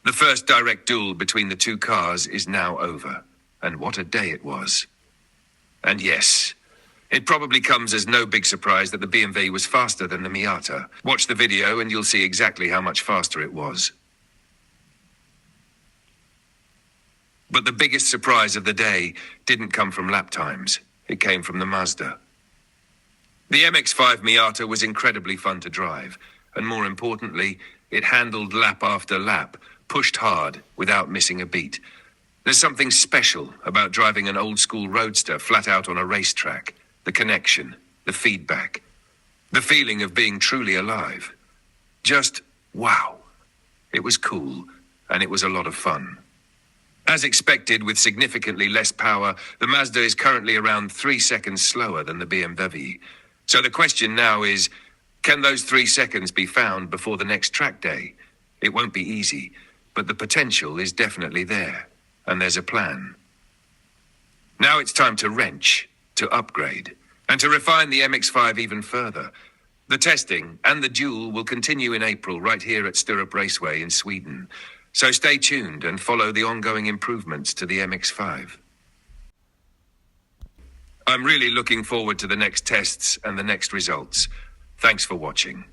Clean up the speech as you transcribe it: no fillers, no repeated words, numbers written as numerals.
The first direct duel between the two cars is now over. And what a day it was. And yes, it probably comes as no big surprise that the BMW was faster than the Miata. Watch the video and you'll see exactly how much faster it was. But the biggest surprise of the day didn't come from lap times. It came from the Mazda. The mx5 Miata was incredibly fun to drive, and more importantly, it handled lap after lap, pushed hard without missing a beat. There's something special about driving an old-school roadster flat out on a racetrack. The connection, the feedback, the feeling of being truly alive. Just wow. It was cool, and it was a lot of fun. As expected, with significantly less power, the Mazda is currently around 3 seconds slower than the BMW. So the question now is, can those 3 seconds be found before the next track day? It won't be easy, but the potential is definitely there, and there's a plan. Now it's time to wrench, to upgrade, and to refine the mx5 even further. The testing and the duel will continue in April right here at Sturup Raceway in Sweden. So stay tuned and follow the ongoing improvements to the mx5. I'm really looking forward to the next tests and the next results. Thanks for watching.